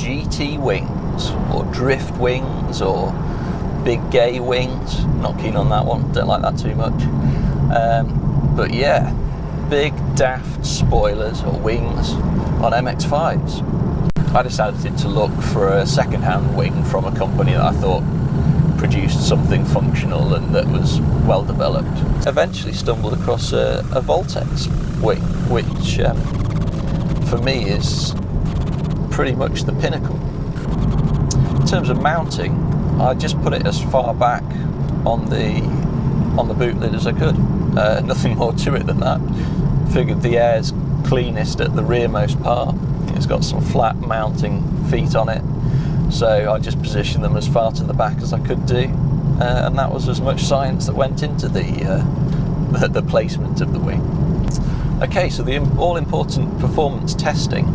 GT wings or drift wings or big gay wings. Not keen on that one, don't like that too much. But yeah, big daft spoilers or wings on MX-5s. I decided to look for a second-hand wing from a company that I thought produced something functional and that was well developed. Eventually stumbled across a Voltex wing, which for me is pretty much the pinnacle. In terms of mounting, I just put it as far back on the boot lid as I could. Nothing more to it than that. Figured the air's cleanest at the rearmost part. It's got some flat mounting feet on it, so I just positioned them as far to the back as I could do, and that was as much science that went into the placement of the wing. Okay, so the all-important performance testing.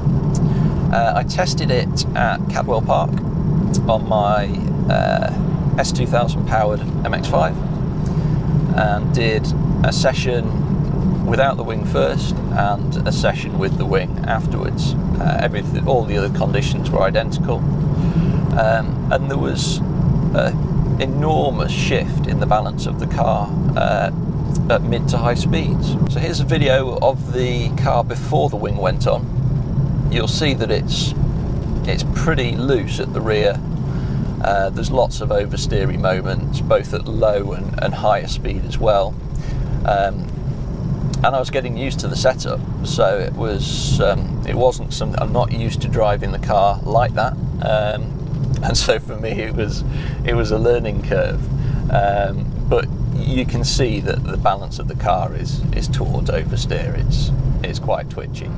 I tested it at Cadwell Park on my S2000 powered MX-5 and did a session without the wing first and a session with the wing afterwards. All the other conditions were identical, and there was an enormous shift in the balance of the car at mid to high speeds. So here's a video of the car before the wing went on. You'll see that it's pretty loose at the rear. There's lots of oversteery moments, both at low and higher speed as well. And I was getting used to the setup, so it wasn't something. I'm not used to driving the car like that, and so for me it was a learning curve. But you can see that the balance of the car is towards oversteer. It's quite twitchy.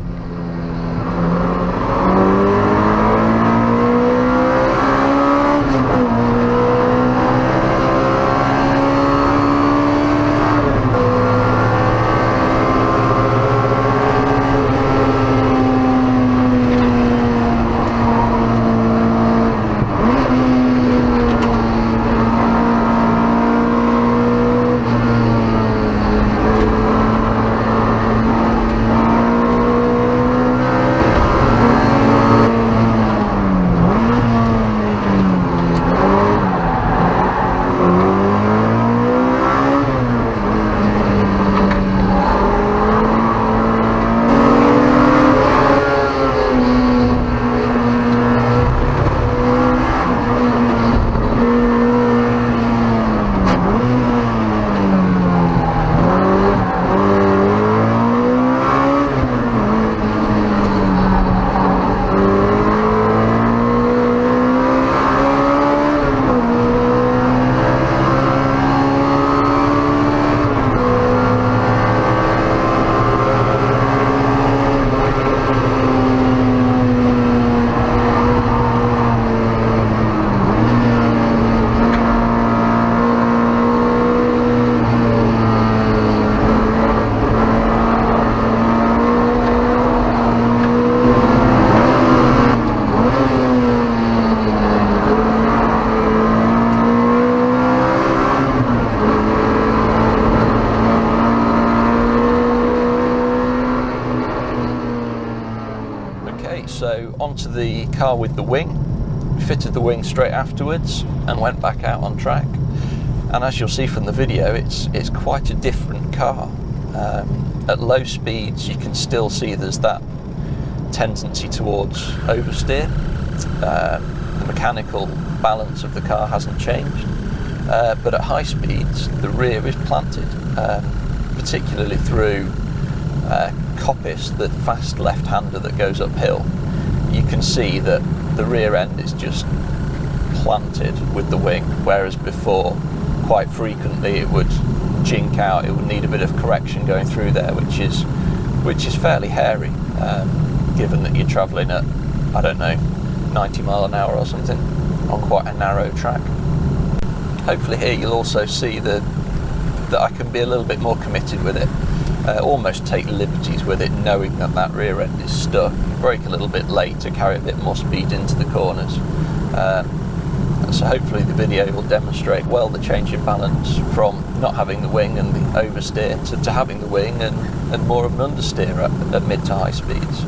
So onto the car with the wing, fitted the wing straight afterwards and went back out on track. And as you'll see from the video, it's quite a different car. At low speeds you can still see there's that tendency towards oversteer. The mechanical balance of the car hasn't changed, but at high speeds the rear is planted, particularly through Coppice, the fast left-hander that goes uphill. You can see that the rear end is just planted with the wing, whereas before quite frequently it would jink out. It would need a bit of correction going through there, which is fairly hairy, given that you're travelling at, I don't know, 90 mile an hour or something on quite a narrow track. Hopefully here you'll also see that I can be a little bit more committed with it, almost take liberties with it, knowing that that rear end is stuck. Brake a little bit late to carry a bit more speed into the corners. So hopefully the video will demonstrate well the change in balance from not having the wing and the oversteer to having the wing and more of an understeer at mid to high speeds.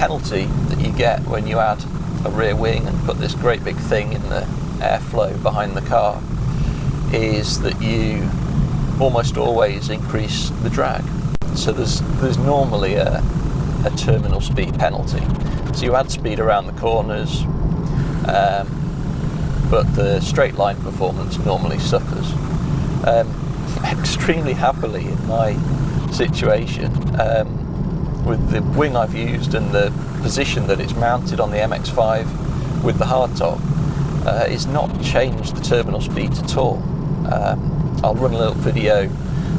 penalty that you get when you add a rear wing and put this great big thing in the airflow behind the car is that you almost always increase the drag. So there's normally a terminal speed penalty. So you add speed around the corners, but the straight line performance normally suffers. Extremely happily in my situation, with the wing I've used and the position that it's mounted on the MX-5 with the hardtop, it's not changed the terminal speeds at all. I'll run a little video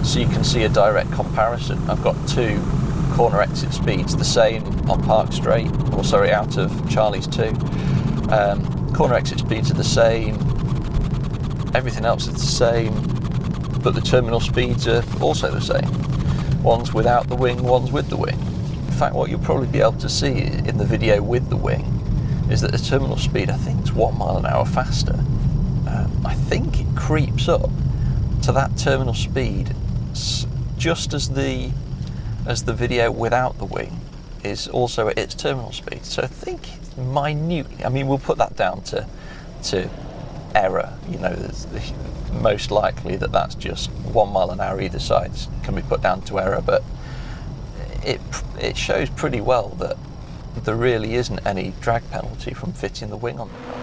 so you can see a direct comparison. I've got two corner exit speeds, the same on Park Straight, or sorry, out of Charlie's 2. Corner exit speeds are the same, everything else is the same, but the terminal speeds are also the same. One's without the wing, one's with the wing. In fact, what you'll probably be able to see in the video with the wing is that the terminal speed, I think, is 1 mile an hour faster. I think it creeps up to that terminal speed just as the video without the wing is also at its terminal speed. So I think it's minutely, I mean, we'll put that down to error. You know, most likely that's just 1 mile an hour either side can be put down to error, but it shows pretty well that there really isn't any drag penalty from fitting the wing on the car.